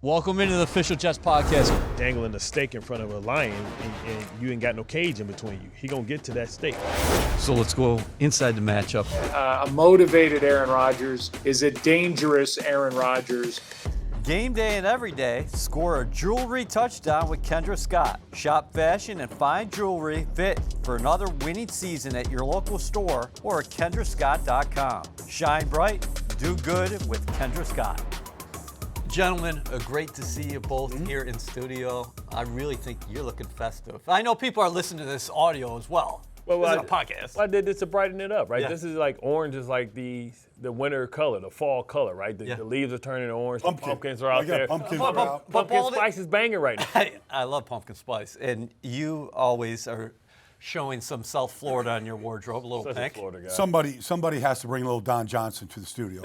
Welcome into the Official Jets podcast. Dangling a steak in front of a lion and you ain't got no cage in between you. He gonna get to that steak. So let's go inside the matchup. A motivated Aaron Rodgers is a dangerous Aaron Rodgers. Game day and every day, score a jewelry touchdown with Kendra Scott. Shop fashion and fine jewelry fit for another winning season at your local store or at kendrascott.com. Shine bright, do good with Kendra Scott. Gentlemen, great to see you both here in studio. I really think you're looking festive. I know people are listening to this audio as well. This is a podcast. Well, I did this to brighten it up, right? Yeah. This is like orange is like the winter color, the fall color, right? The leaves are turning orange. The pumpkins are out there. Pumpkins are out. Pumpkin spice is banging right now. I love pumpkin spice, and you always are showing some South Florida on your wardrobe, a little Such pink. a Florida guy. Somebody has to bring a little Don Johnson to the studio.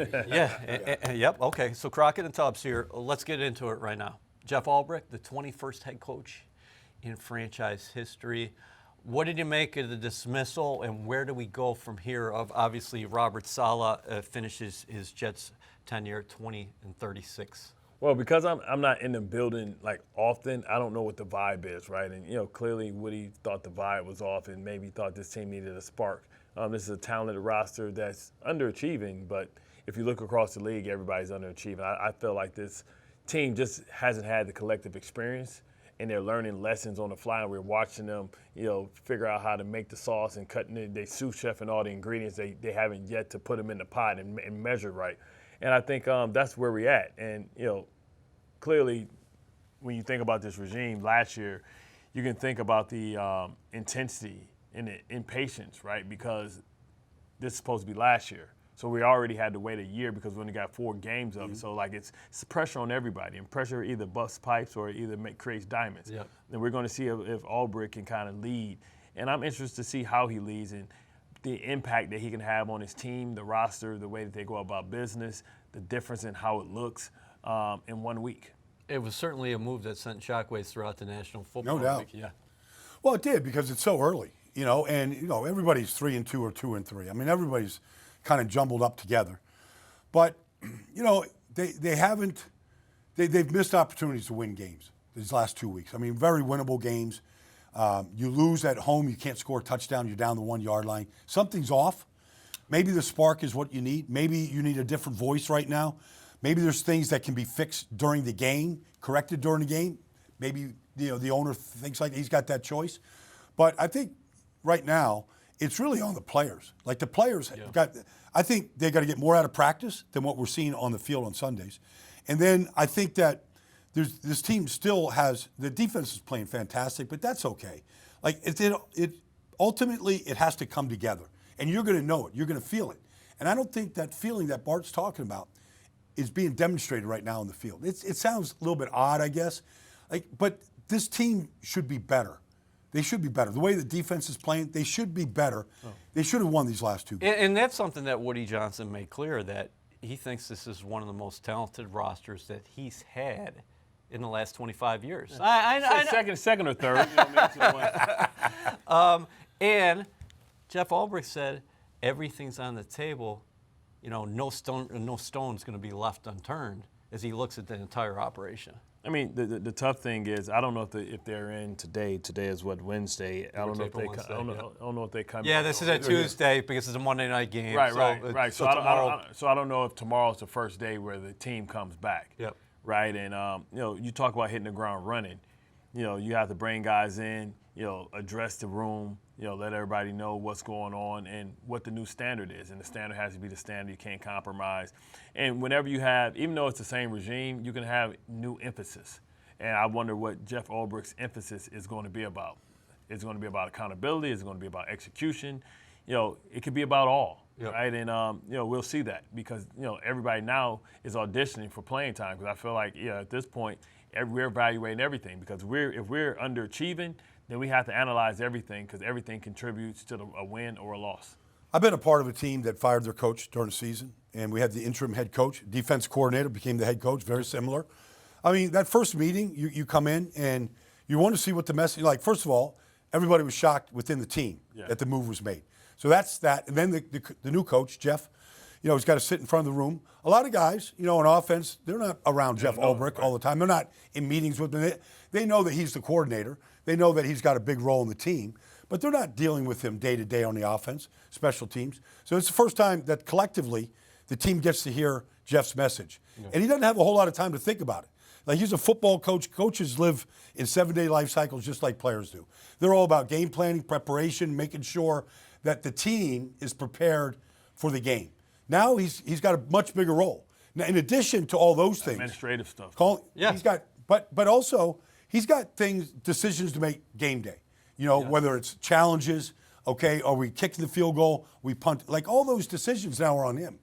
Yep, okay. So Crockett and Tubbs here. Let's get into it right now. Jeff Ulbrich, the 21st head coach in franchise history. What did you make of the dismissal, and where do we go from here? Of obviously, Robert Saleh finishes his Jets tenure at 20-36. Well, because I'm not in the building like often, I don't know what the vibe is, right? And clearly Woody thought the vibe was off, and maybe thought this team needed a spark. This is a talented roster that's underachieving, but if you look across the league, everybody's underachieving. I feel like this team just hasn't had the collective experience, and they're learning lessons on the fly. And we're watching them, figure out how to make the sauce and cutting it. They sous chef and all the ingredients. They haven't yet to put them in the pot and measure right. And I think that's where we're at. And clearly, when you think about this regime last year, you can think about the intensity and the impatience, right? Because this is supposed to be last year. So we already had to wait a year because we only got 4 games of it. So it's pressure on everybody, and pressure either busts pipes or either creates diamonds. Yep. And we're going to see if Ulbrich can kind of lead. And I'm interested to see how he leads and the impact that he can have on his team, the roster, the way that they go about business, the difference in how it looks in 1 week. It was certainly a move that sent shockwaves throughout the National Football League. No doubt. Yeah. Well, it did because it's so early, and everybody's 3-2 or 2-3. I mean, everybody's kind of jumbled up together, but they've missed opportunities to win games these last 2 weeks. I mean, very winnable games. You lose at home, you can't score a touchdown, you're down the 1 yard line. Something's off. Maybe the spark is what you need. Maybe you need a different voice right now. Maybe there's things that can be fixed during the game, corrected during the game. Maybe the owner thinks like he's got that choice. But I think right now it's really on the players. Like the players I think they got to get more out of practice than what we're seeing on the field on Sundays. And then I think that this team still has the defense is playing fantastic, but that's okay. Like it ultimately it has to come together, and you're going to know it. You're going to feel it. And I don't think that feeling that Bart's talking about is being demonstrated right now in the field. It sounds a little bit odd, I guess, but this team should be better. They should be better. The way the defense is playing, they should be better. Oh. They should have won these last 2 games. And that's something that Woody Johnson made clear, that he thinks this is one of the most talented rosters that he's had in the last 25 years. I second or third. And Jeff Ulbrich said everything's on the table. No stone's going to be left unturned as he looks at the entire operation. I mean, the tough thing is, I don't know if they're in today. Today is what, Wednesday. I don't know if they come. I don't know if they come. Yeah, this is a Tuesday because it's a Monday night game. Right. So I don't know if tomorrow's the first day where the team comes back. Yep. Right, and you talk about hitting the ground running. You have to bring guys in. Address the room. Let everybody know what's going on and what the new standard is. And the standard has to be the standard. You can't compromise. And whenever you have, even though it's the same regime, you can have new emphasis. And I wonder what Jeff Ulbrich's emphasis is going to be about. It's going to be about accountability. It's going to be about execution. It could be about all. Yep. Right, and we'll see that because everybody now is auditioning for playing time because I feel like at this point we're evaluating everything because if we're underachieving, then we have to analyze everything because everything contributes to a win or a loss. I've been a part of a team that fired their coach during the season, and we had the interim head coach, defense coordinator became the head coach, very similar. I mean, that first meeting, you come in and you want to see what the message, like, first of all, everybody was shocked within the team that the move was made. So that's that. And then the new coach, Jeff, he's got to sit in front of the room. A lot of guys, on offense, they're not around Jeff Ulbrich all the time. They're not in meetings with him. They know that he's the coordinator. They know that he's got a big role in the team, but they're not dealing with him day to day on the offense, special teams. So it's the first time that collectively the team gets to hear Jeff's message. Yeah. And he doesn't have a whole lot of time to think about it. Like, he's a football coach. Coaches live in 7-day life cycles just like players do. They're all about game planning, preparation, making sure that the team is prepared for the game. Now he's got a much bigger role. Now, in addition to all those things, administrative stuff. He's got, but also he's got decisions to make game day. Whether it's challenges, okay, are we kicking the field goal, we punt, like all those decisions now are on him.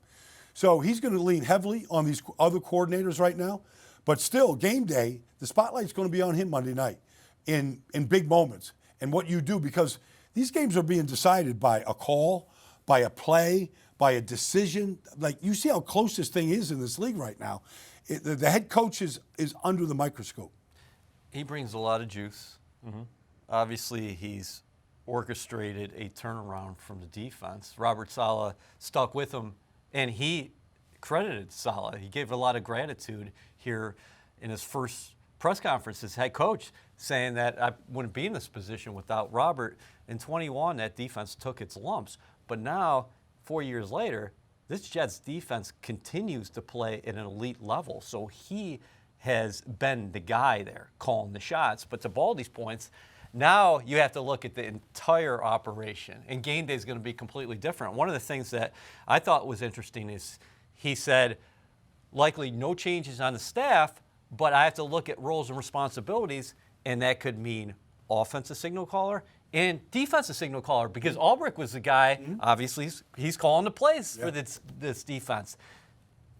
So he's going to lean heavily on these other coordinators right now, but still, game day, the spotlight's going to be on him Monday night in big moments and what you do, because these games are being decided by a call, by a play, by a decision. Like, you see how close this thing is in this league right now. The head coach is under the microscope. He brings a lot of juice. Mm-hmm. Obviously, he's orchestrated a turnaround from the defense. Robert Saleh stuck with him, and he credited Saleh. He gave a lot of gratitude here in his first press conference as head coach, saying that I wouldn't be in this position without Robert. In 21, that defense took its lumps. But now, 4 years later, this Jets defense continues to play at an elite level. So he has been the guy there calling the shots. But to Baldy's points, now you have to look at the entire operation. And game day is going to be completely different. One of the things that I thought was interesting is he said, likely no changes on the staff, but I have to look at roles and responsibilities, and that could mean offensive signal caller and defensive signal caller, because Ulbrich was the guy, obviously, he's calling the plays for this defense.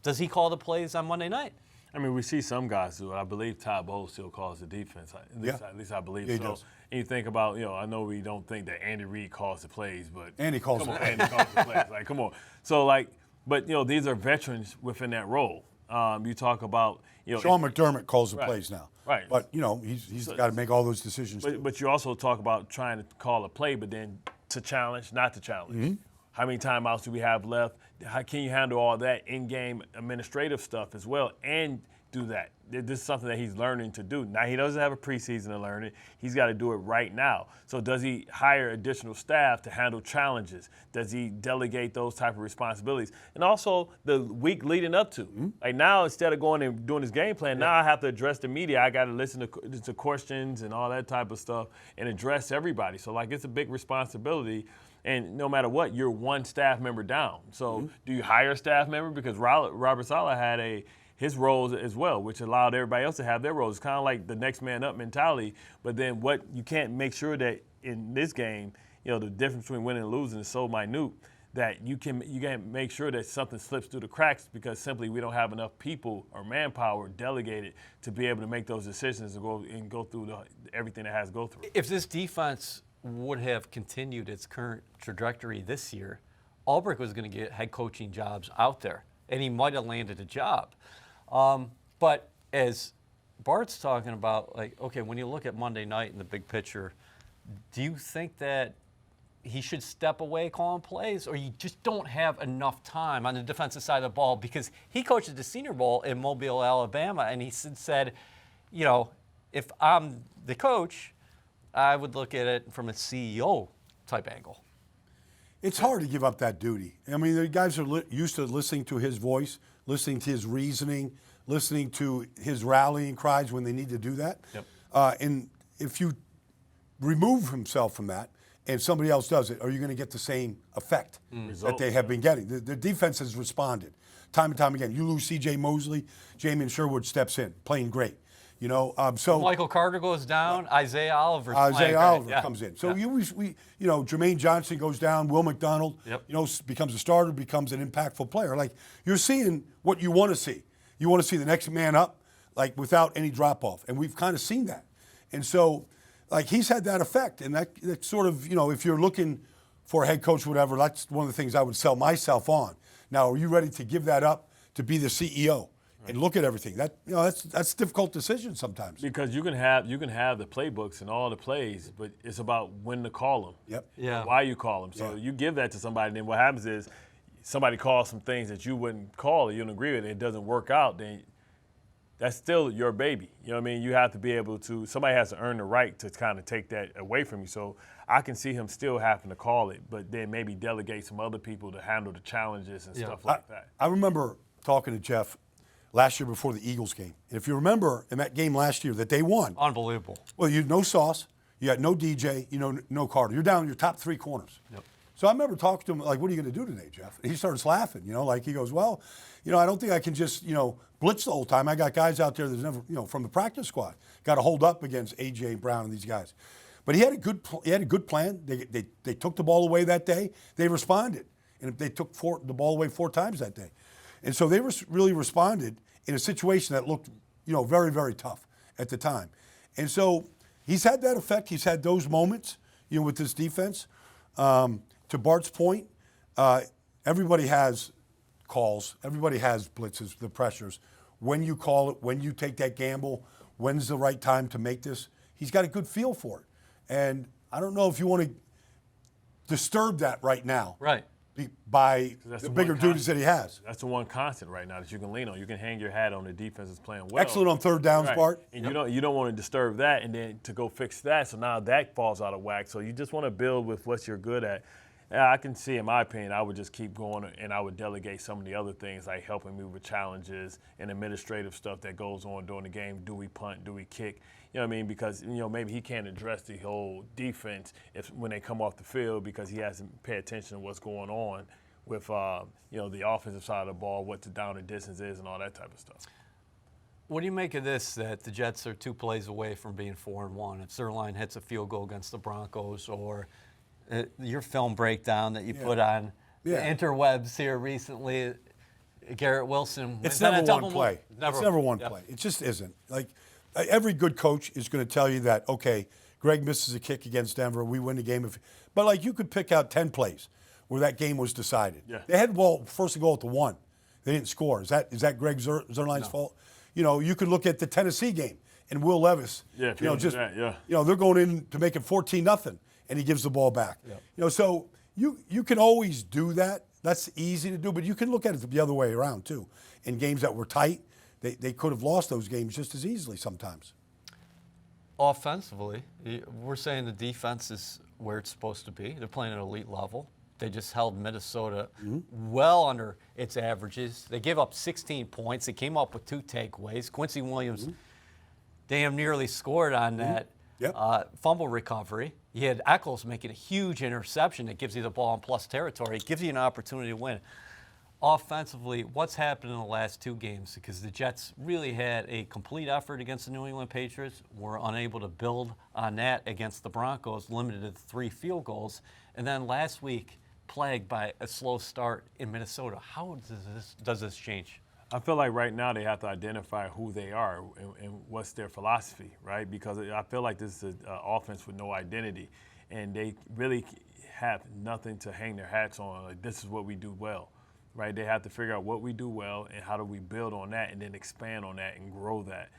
Does he call the plays on Monday night? I mean, we see some guys do it. I believe Todd Bowles still calls the defense. At least I believe so. He does. And you think about, I know we don't think that Andy Reid calls the plays, but Andy calls the plays. Like, come on. So, but these are veterans within that role. You talk about, Sean McDermott calls the plays now. Right. But, he's got to make all those decisions. But you also talk about trying to call a play, but then to challenge, not to challenge. Mm-hmm. How many timeouts do we have left? How can you handle all that in-game administrative stuff as well and do that? This is something that he's learning to do. Now, he doesn't have a preseason to learn it. He's got to do it right now. So does he hire additional staff to handle challenges? Does he delegate those type of responsibilities? And also the week leading up to. Mm-hmm. Like, now, instead of going and doing his game plan, now I have to address the media. I got to listen to questions and all that type of stuff and address everybody. So, it's a big responsibility. And no matter what, you're one staff member down. So do you hire a staff member? Because Robert Saleh had his roles as well, which allowed everybody else to have their roles. It's kind of like the next man up mentality. But then what you can't make sure that in this game, the difference between winning and losing is so minute that you can't make sure that something slips through the cracks, because simply we don't have enough people or manpower delegated to be able to make those decisions and go through everything that has to go through. If this defense would have continued its current trajectory this year, Ulbrich was going to get head coaching jobs out there, and he might have landed a job. But as Bart's talking about, when you look at Monday night in the big picture, do you think that he should step away calling plays, or you just don't have enough time on the defensive side of the ball? Because he coached the Senior Bowl in Mobile, Alabama, and he said, if I'm the coach, I would look at it from a CEO type angle. It's hard to give up that duty. I mean, the guys are used to listening to his voice, listening to his reasoning, listening to his rallying cries when they need to do that. Yep. And if you remove himself from that and somebody else does it, are you going to get the same effect that they have been getting? The defense has responded time and time again. You lose C.J. Mosley, Jamin Sherwood steps in, playing great. So Michael Carter goes down, Isaiah Oliver comes in. So Jermaine Johnson goes down, Will McDonald, becomes a starter, becomes an impactful player. Like, you're seeing what you want to see. You want to see the next man up, without any drop off, and we've kind of seen that. And so, he's had that effect, and that sort of, if you're looking for a head coach, whatever, that's one of the things I would sell myself on. Now, are you ready to give that up to be the CEO? And look at everything. That's a difficult decision sometimes. Because you can have the playbooks and all the plays, but it's about when to call them. Yep. Yeah. Why you call them. So you give that to somebody, and then what happens is somebody calls some things that you wouldn't call or you don't agree with, and it doesn't work out, then that's still your baby. You know what I mean? You have to be able to, somebody has to earn the right to kind of take that away from you. So I can see him still having to call it, but then maybe delegate some other people to handle the challenges and stuff like that. I remember talking to Jeff last year before the Eagles game. And if you remember in that game last year that they won. Unbelievable. Well, you had no Sauce, you had no DJ, no Carter. You're down your top 3 corners. Yep. So I remember talking to him, like, what are you going to do today, Jeff? And he starts laughing, like he goes, well, I don't think I can just, blitz the whole time. I got guys out there that never, from the practice squad, got to hold up against A.J. Brown and these guys. But he had a good plan. They took the ball away that day. They responded. And they took the ball away 4 times that day. And so they really responded in a situation that looked, very, very tough at the time. And so he's had that effect. He's had those moments, with this defense. To Bart's point, everybody has calls. Everybody has blitzes, the pressures. When you call it, when you take that gamble, when's the right time to make this? He's got a good feel for it. And I don't know if you want to disturb that right now. Right. By the bigger duties that he has. That's the one constant right now that you can lean on. You can hang your hat on the defense that's playing well. Excellent on third downs, right. Bart. And you don't want to disturb that and then to go fix that. So now that falls out of whack. So you just want to build with what you're good at. I can see, in my opinion, I would just keep going and I would delegate some of the other things like helping me with challenges and administrative stuff that goes on during the game. Do we punt? Do we kick? You know what I mean? Because, maybe he can't address the whole defense when they come off the field because he hasn't paid attention to what's going on with, the offensive side of the ball, what the down and distance is and all that type of stuff. What do you make of this, that the Jets are 2 plays away from being 4-1? If Zerline hits a field goal against the Broncos or your film breakdown that you put on the interwebs here recently, Garrett Wilson. It's never one play. It's never one play. It just isn't. Like, every good coach is going to tell you that, okay, Greg misses a kick against Denver, we win the game. But you could pick out 10 plays where that game was decided. Yeah. They had first and goal at the 1. They didn't score. Is that Greg Zerline's fault? You could look at the Tennessee game and Will Levis. Yeah, they're going in to make it 14-0. And he gives the ball back. Yep. So you can always do that. That's easy to do, but you can look at it the other way around too. In games that were tight, they could have lost those games just as easily sometimes. Offensively, we're saying the defense is where it's supposed to be. They're playing at an elite level. They just held Minnesota well under its averages. They gave up 16 points. They came up with 2 takeaways. Quincy Williams damn nearly scored on that. Yep. Fumble recovery. You had Eccles making a huge interception that gives you the ball in plus territory. It gives you an opportunity to win. Offensively, what's happened in the last 2 games? Because the Jets really had a complete effort against the New England Patriots, were unable to build on that against the Broncos, limited to 3 field goals. And then last week, plagued by a slow start in Minnesota. How does this change? I feel like right now they have to identify who they are and what's their philosophy, right? Because I feel like this is an offense with no identity, and they really have nothing to hang their hats on. Like, this is what we do well, right? They have to figure out what we do well and how do we build on that and then expand on that and grow that.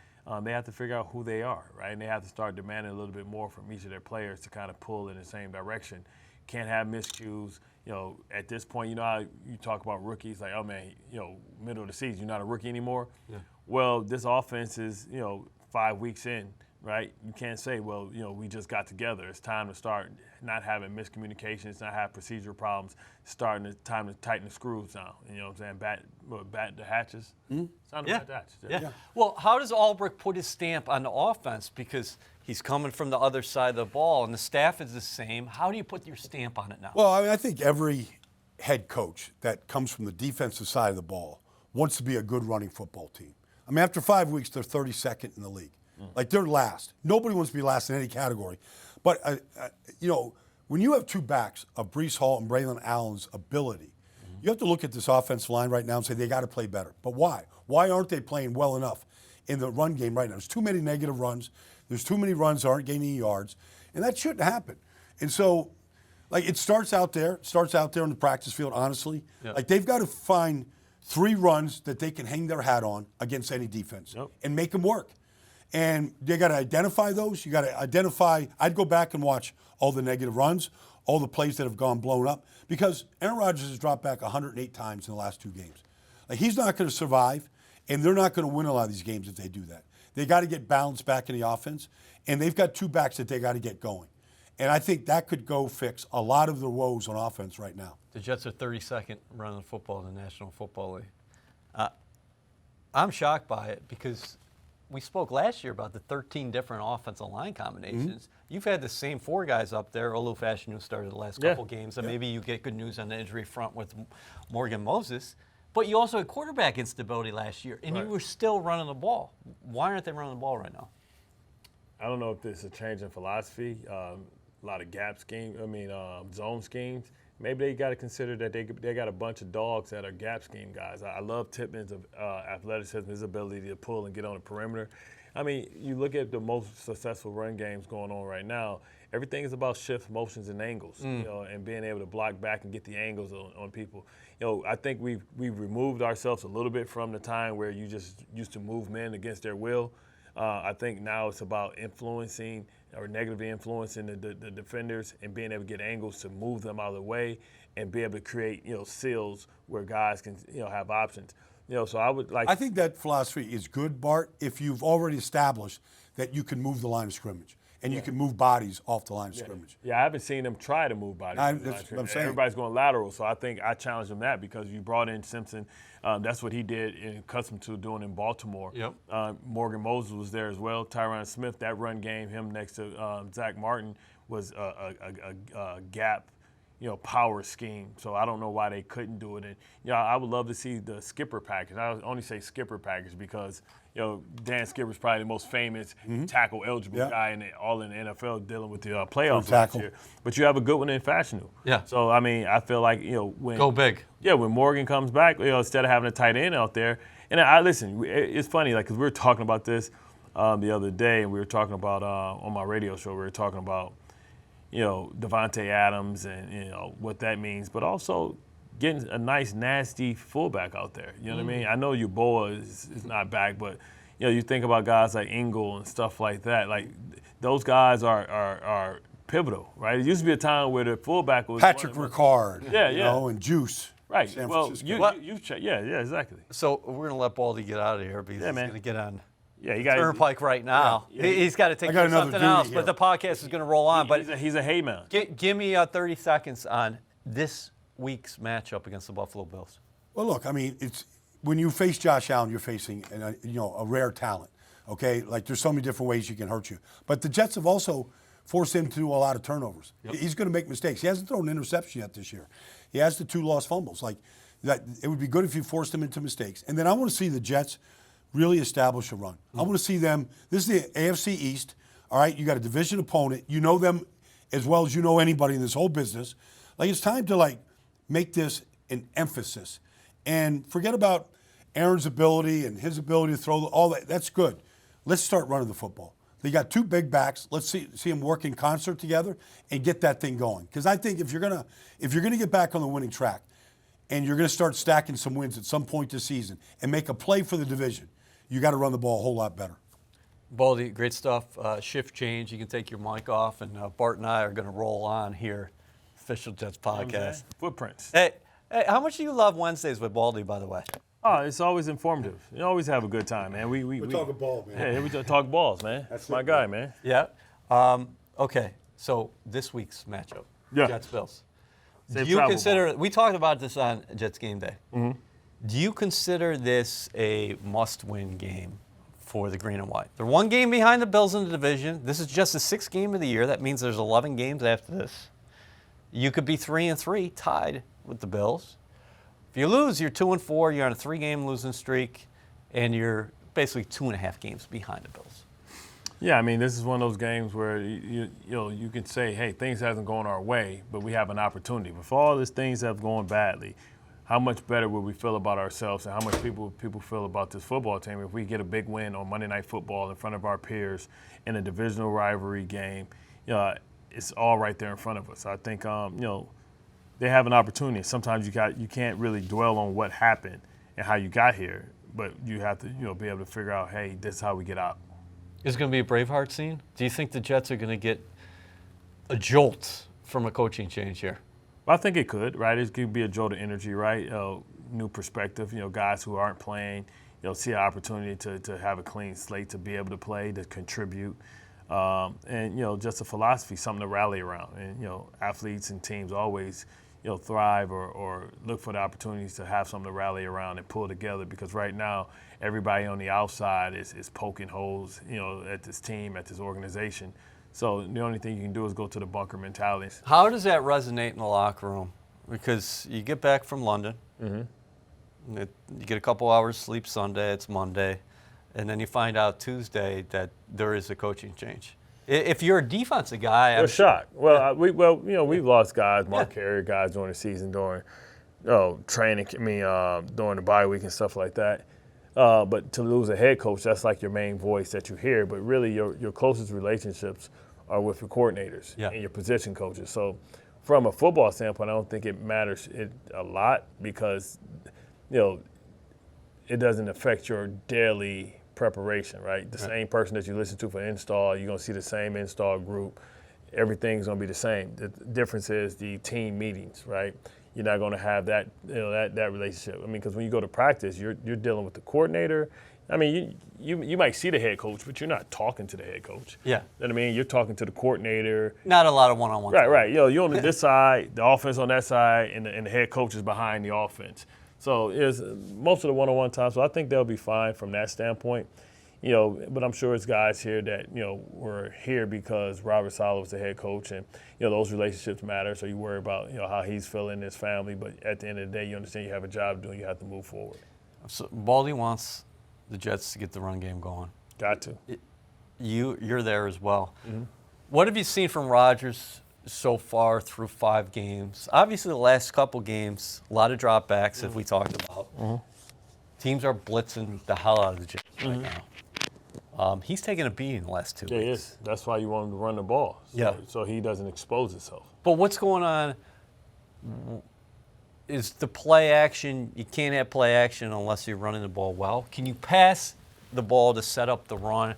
They have to figure out who they are, right? And they have to start demanding a little bit more from each of their players to kind of pull in the same direction. Can't have miscues. At this point, how you talk about rookies, like, oh, man, middle of the season, you're not a rookie anymore. Yeah. Well, this offense is, 5 weeks in, right? You can't say, well, we just got together. It's time to start not having miscommunications, not have procedural problems, time to tighten the screws now. You know what I'm saying? Bat the hatches. Mm-hmm. It's time to bat the hatches. Yeah. Well, how does Ulbrich put his stamp on the offense? Because he's coming from the other side of the ball, and the staff is the same. How do you put your stamp on it now? Well, I think every head coach that comes from the defensive side of the ball wants to be a good running football team. After 5 weeks, they're 32nd in the league. Like, they're last. Nobody wants to be last in any category. But, when you have 2 backs of Breece Hall and Braylon Allen's ability, you have to look at this offensive line right now and say they got to play better. But why? Why aren't they playing well enough in the run game right now? There's too many negative runs. There's too many runs that aren't gaining yards. And that shouldn't happen. And so, it starts out there. It starts out there on the practice field, honestly. Yep. They've got to find 3 runs that they can hang their hat on against any defense and make them work. And they got to identify those. You got to identify. I'd go back and watch all the negative runs, all the plays that have gone blown up, because Aaron Rodgers has dropped back 108 times in the last 2 games. Like, he's not going to survive, and they're not going to win a lot of these games if they do that. They got to get balance back in the offense, and they've got 2 backs that they got to get going. And I think that could go fix a lot of the woes on offense right now. The Jets are 32nd running the football in the National Football League. I'm shocked by it because we spoke last year about the 13 different offensive line combinations. You've had the same 4 guys up there. Olu Fashanu started the last couple games, and maybe you get good news on the injury front with Morgan Moses. But you also had quarterback instability last year, and you were still running the ball. Why aren't they running the ball right now? I don't know if this is a change in philosophy. A lot of gap schemes. Zone schemes. Maybe they got to consider that they got a bunch of dogs that are gap scheme guys. I love Tippmann's athleticism, his ability to pull and get on the perimeter. I mean, you look at the most successful run games going on right now. Everything is about shifts, motions, and angles, and being able to block back and get the angles on people. I think we've removed ourselves a little bit from the time where you just used to move men against their will. I think now it's about influencing or negatively influencing the defenders and being able to get angles to move them out of the way and be able to create, seals where guys can, have options. So I would like. I think that philosophy is good, Bart, if you've already established that you can move the line of scrimmage and you can move bodies off the line of scrimmage. Yeah, I haven't seen them try to move bodies. That's what I'm saying. Everybody's going lateral, so I think I challenged them that because you brought in Simpson. That's what he did and accustomed to doing in Baltimore. Yep. Morgan Moses was there as well. Tyron Smith, that run game, him next to Zach Martin was a gap, power scheme. So I don't know why they couldn't do it. And I would love to see the skipper package. I only say skipper package because Dan Skipper's probably the most famous tackle eligible guy in the NFL dealing with the playoffs last year. But you have a good one in Fashanu. Yeah. So I mean, I feel like when Go big. Yeah, when Morgan comes back, instead of having a tight end out there, and listen, it's funny, like, because we were talking about this the other day, and we were talking about on my radio show, we were talking about Devontae Adams and what that means, but also getting a nice, nasty fullback out there. You know what I mean? I know Uboa is not back, but you think about guys like Engel and stuff like that. Like, those guys are pivotal, right? It used to be a time where the fullback was Patrick Ricard, and Juice. Right. San Well, Francisco. you've checked. Yeah, exactly. So we're going to let Baldy get out of here because he's man. going to get on Yeah, you got Turnpike right now. He's got to take I care got of another something duty else, here. but the podcast is going to roll on. But he's a hay man. give me 30 seconds on this week's matchup against the Buffalo Bills. Well, look, I mean, it's when you face Josh Allen, you're facing a rare talent. Okay, like there's so many different ways he can hurt you. But the Jets have also forced him to do a lot of turnovers. Yep. He's going to make mistakes. He hasn't thrown an interception yet this year. He has the 2 lost fumbles. Like that, it would be good if you forced him into mistakes. And then I want to see the Jets really establish a run. I want to see them. This is the AFC East. All right, you got a division opponent. You know them as well as you know anybody in this whole business. Like, it's time to make this an emphasis and forget about Aaron's ability and his ability to throw all that. That's good. Let's start running the football. They got 2 big backs. Let's see them work in concert together and get that thing going. Because I think if you're gonna get back on the winning track, and you're gonna start stacking some wins at some point this season and make a play for the division, you got to run the ball a whole lot better. Baldy, great stuff. Shift change. You can take your mic off, and Bart and I are going to roll on here. Official Jets podcast. Footprints. Hey, how much do you love Wednesdays with Baldy, by the way? Oh, it's always informative. You always have a good time, man. We talking ball, man. Yeah, we talk balls, man. That's my guy, man. Yeah. Okay. So this week's matchup, Jets Bills. Do you consider? We talked about this on Jets Game Day. Mm-hmm. Do you consider this a must-win game for the Green and White? They're 1 game behind the Bills in the division. This is just the 6th game of the year. That means there's 11 games after this. You could be 3-3, tied with the Bills. If you lose, you're 2-4. You're on a 3-game losing streak, and you're basically 2.5 games behind the Bills. Yeah, I mean, this is one of those games where you can say, hey, things hasn't gone our way, but we have an opportunity. If all these things have gone badly, how much better would we feel about ourselves and how much people feel about this football team if we get a big win on Monday Night Football in front of our peers in a divisional rivalry game? It's all right there in front of us. I think they have an opportunity. Sometimes you can't really dwell on what happened and how you got here, but you have to be able to figure out, hey, this is how we get out. Is it going to be a Braveheart scene? Do you think the Jets are going to get a jolt from a coaching change here? I think it could, right? It could be a jolt of energy, right? New perspective. Guys who aren't playing, see an opportunity to have a clean slate, to be able to play, to contribute, and just a philosophy, something to rally around. And athletes and teams always thrive or look for the opportunities to have something to rally around and pull together, because right now everybody on the outside is poking holes at this team, at this organization. So the only thing you can do is go to the bunker mentality. How does that resonate in the locker room? Because you get back from London, you get a couple hours sleep Sunday, it's Monday, and then you find out Tuesday that there is a coaching change. If you're a defensive guy, We're shocked. Well, we've lost guys, Mark Carrier guys during the season, during training. During the bye week and stuff like that. But to lose a head coach, that's like your main voice that you hear. But really, your closest relationships are with your coordinators and your position coaches. So, from a football standpoint, I don't think it matters a lot, because it doesn't affect your daily preparation, right? The same person that you listen to for install, you're going to see the same install group. Everything's going to be the same. The difference is the team meetings, right? You're not going to have that that relationship. Because when you go to practice, you're dealing with the coordinator. You might see the head coach, but you're not talking to the head coach. Yeah. You know what I mean? You're talking to the coordinator. Not a lot of one-on-one. Right. You're on this side, the offense on that side, and the head coach is behind the offense. So it's most of the one-on-one time. So I think they'll be fine from that standpoint. But I'm sure it's guys here that, were here because Robert Saleh was the head coach, and, those relationships matter. So you worry about, how he's feeling, his family. But at the end of the day, you understand you have a job to do and you have to move forward. So Baldy wants the Jets to get the run game going. Got to. You're there as well. What have you seen from Rodgers so far through 5 games? Obviously, the last couple games, a lot of dropbacks, as we talked about. Teams are blitzing the hell out of the Jets right now. He's taking a beating the last 2 weeks. Yeah, he is. That's why you want him to run the ball, so he doesn't expose himself. But what's going on is the play action. You can't have play action unless you're running the ball well. Can you pass the ball to set up the run?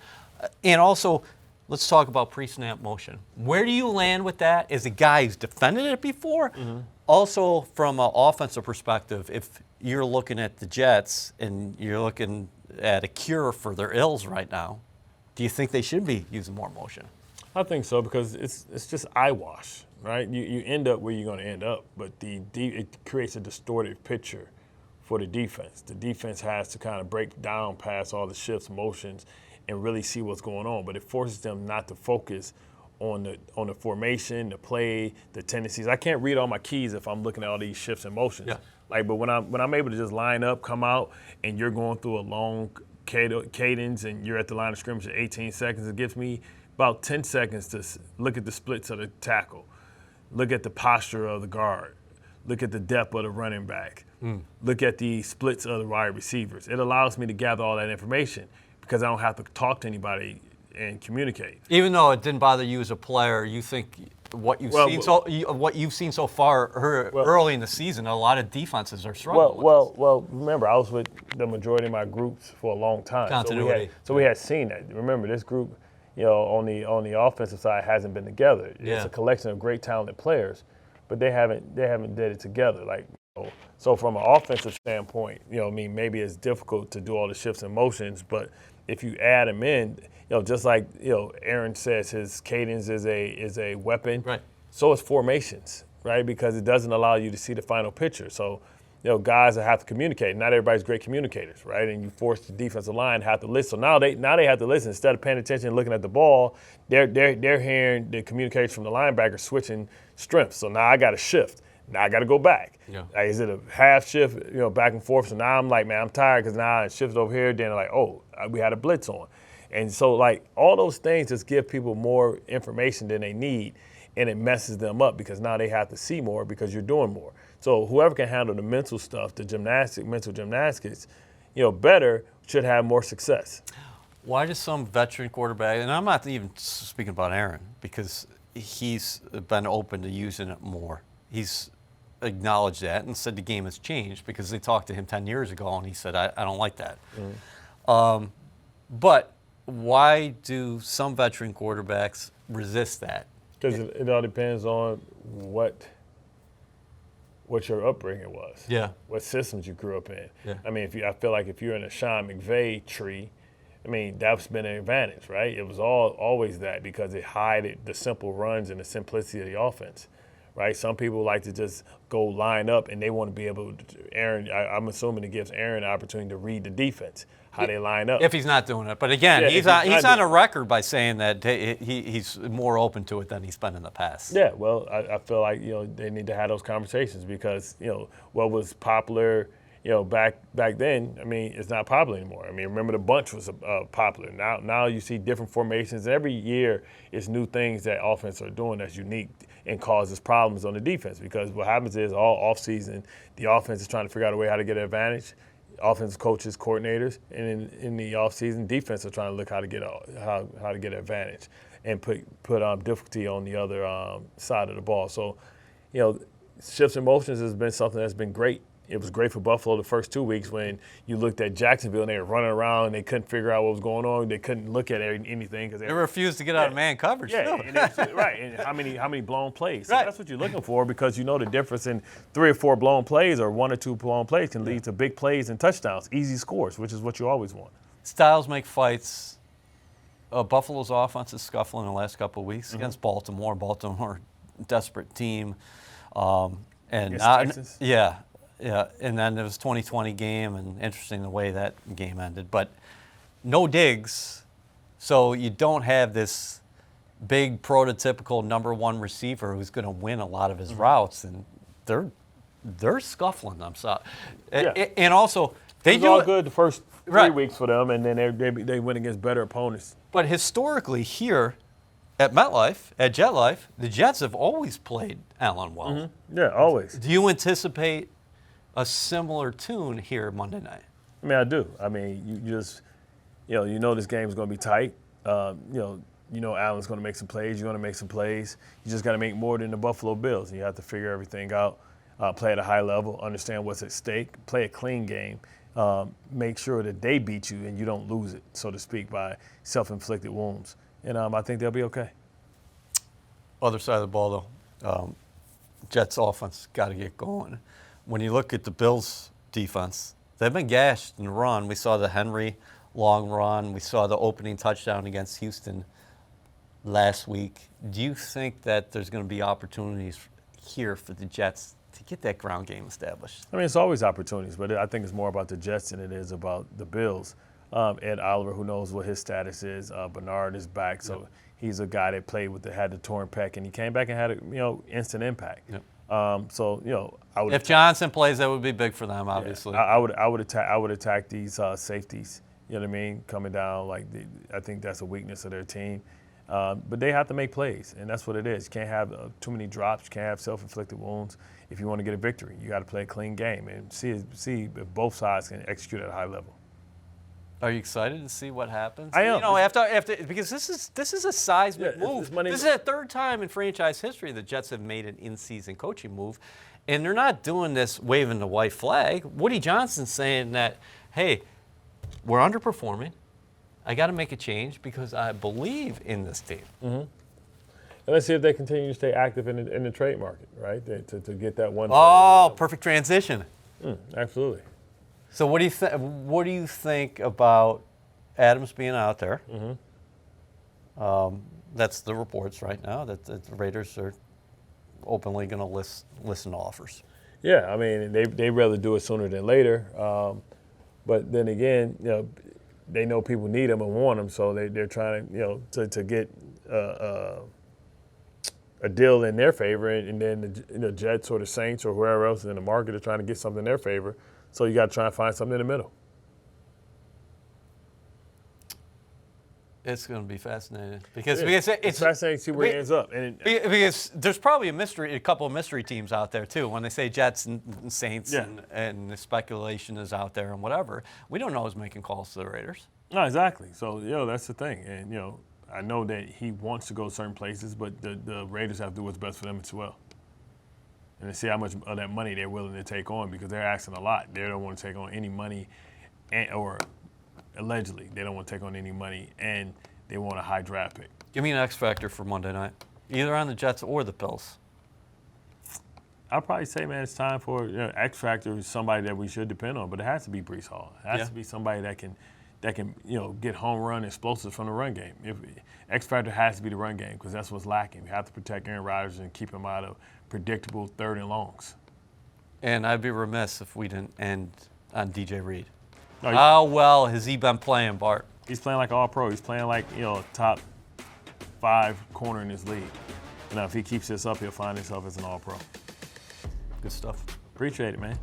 And also, let's talk about pre-snap motion. Where do you land with that as a guy who's defended it before? Also, from an offensive perspective, if you're looking at the Jets and you're looking at a cure for their ills right now, do you think they should be using more motion? I think so, because it's just eyewash, right? You end up where you're going to end up, but it creates a distorted picture for the defense. The defense has to kind of break down past all the shifts, motions, and really see what's going on. But it forces them not to focus on the formation, the play, the tendencies. I can't read all my keys if I'm looking at all these shifts and motions. Yeah. But when I'm able to just line up, come out, and you're going through a long cadence, and you're at the line of scrimmage at 18 seconds, it gives me about 10 seconds to look at the splits of the tackle, look at the posture of the guard, look at the depth of the running back, look at the splits of the wide receivers. It allows me to gather all that information because I don't have to talk to anybody and communicate. Even though it didn't bother you as a player, you think what you've seen so far early in the season, a lot of defenses are struggling. Well, remember, I was with the majority of my groups for a long time. Continuity. So we had seen that. Remember, this group, on the offensive side hasn't been together. It's a collection of great talented players, but they haven't did it together. So from an offensive standpoint, maybe it's difficult to do all the shifts and motions, but if you add them in, just like Aaron says, his cadence is a weapon. Right. So is formations, right? Because it doesn't allow you to see the final picture. So, guys that have to communicate. Not everybody's great communicators, right? And you force the defensive line to have to listen. So now they have to listen instead of paying attention and looking at the ball. They're hearing the communication from the linebacker switching strengths. So now I got to shift. Now I got to go back. Yeah. Is it a half shift, back and forth? So now I'm like, man, I'm tired because now I shifted over here. Then like, we had a blitz on. And so all those things just give people more information than they need, and it messes them up because now they have to see more because you're doing more. So whoever can handle the mental stuff, the mental gymnastics, better should have more success. Why does some veteran quarterback, and I'm not even speaking about Aaron, because he's been open to using it more. He's acknowledged that and said the game has changed because they talked to him 10 years ago and he said, I don't like that. But why do some veteran quarterbacks resist that? Because it all depends on what your upbringing was. Yeah. What systems you grew up in. Yeah. I mean, I feel like if you're in a Sean McVay tree, I mean, that's been an advantage, right? It was always that because it hid the simple runs and the simplicity of the offense, right? Some people like to just go line up and they want to be able to, I'm assuming it gives Aaron the opportunity to read the defense, how they line up. If he's not doing it. But again, Yeah, he's on a record by saying that he's more open to it than he's been in the past. Yeah, well, I feel like, they need to have those conversations because, what was popular, back then, I mean, it's not popular anymore. I mean, remember the bunch was popular. Now you see different formations. Every year it's new things that offense are doing that's unique and causes problems on the defense because what happens is all offseason, the offense is trying to figure out a way how to get an advantage. Offensive coaches, coordinators, and in the offseason, defense are trying to look how to get an advantage and put difficulty on the other side of the ball. So, shifts in motions has been something that's been great. It was great for Buffalo the first 2 weeks when you looked at Jacksonville and they were running around and they couldn't figure out what was going on. They couldn't look at anything because They refused to get out of man coverage. yeah, too. and right. And how many blown plays? So Right. that's what you're looking for because the difference in 3 or 4 blown plays or 1 or 2 blown plays can lead to big plays and touchdowns, easy scores, which is what you always want. Styles make fights. Buffalo's offense is scuffling the last couple of weeks against Baltimore. Baltimore, desperate team. And Against Texans? yeah. And then there was 2020 game, and interesting the way that game ended. But no Diggs, so you don't have this big prototypical number 1 receiver who's going to win a lot of his routes, and they're scuffling them. So, and also they It was do all it. good the first 3 Right. weeks for them, and then they went against better opponents. But historically here at MetLife, at JetLife, the Jets have always played Allen well. Yeah, always. Do you anticipate a similar tune here Monday night? I mean, I do. I mean, you just, this game's going to be tight. Allen's going to make some plays. You're going to make some plays. You just got to make more than the Buffalo Bills. You have to figure everything out, play at a high level, understand what's at stake, play a clean game, make sure that they beat you and you don't lose it, so to speak, by self-inflicted wounds. And I think they'll be okay. Other side of the ball, though, Jets offense got to get going. When you look at the Bills defense, they've been gashed in the run. We saw the Henry long run. We saw the opening touchdown against Houston last week. Do you think that there's going to be opportunities here for the Jets to get that ground game established? I mean, it's always opportunities, but I think it's more about the Jets than it is about the Bills. Ed Oliver, who knows what his status is. Bernard is back, so he's a guy that had the torn pec, and he came back and had instant impact. Yep. I would. If Johnson plays, that would be big for them, obviously. I would attack these safeties. You know what I mean? Coming down, I think that's a weakness of their team. But they have to make plays, and that's what it is. You can't have too many drops. You can't have self-inflicted wounds. If you want to get a victory, you got to play a clean game and see if both sides can execute at a high level. Are you excited to see what happens? I am. After because this is a seismic move. it's money- This is the 3rd time in franchise history the Jets have made an in-season coaching move, and they're not doing this waving the white flag. Woody Johnson's saying that, hey, we're underperforming. I got to make a change because I believe in this team. Mm-hmm. And let's see if they continue to stay active in the trade market, right? To get that one. Oh, perfect transition. Absolutely. So what do you think about Adams being out there? That's the reports right now that the Raiders are openly going to listen to offers. Yeah, I mean they rather do it sooner than later, but then again, they know people need them and want them, so they're trying to get a deal in their favor, and then the Jets or the Saints or whoever else is in the market are trying to get something in their favor. So you got to try and find something in the middle. It's going to be fascinating because It's fascinating to see where it ends up. Because there's probably a couple of mystery teams out there too. When they say Jets and Saints, and the speculation is out there and whatever, we don't know who's making calls to the Raiders. No, exactly. So that's the thing, and I know that he wants to go certain places, but the Raiders have to do what's best for them as well. And to see how much of that money they're willing to take on, because they're asking a lot. They don't want to take on any money, or allegedly they don't want to take on any money, and they want a high draft pick. Give me an X factor for Monday night. either on the Jets or the Bills? I'll probably say, man, it's time for X factor is somebody that we should depend on, but it has to be Breece Hall. It has to be somebody that can get home run explosives from the run game. X factor has to be the run game because that's what's lacking. We have to protect Aaron Rodgers and keep him out of predictable third and longs. And I'd be remiss if we didn't end on DJ Reed. No, How well has he been playing, Bart? He's playing like all pro. He's playing like a top 5 corner in this league. If he keeps this up, he'll find himself as an all pro. Good stuff. Appreciate it, man.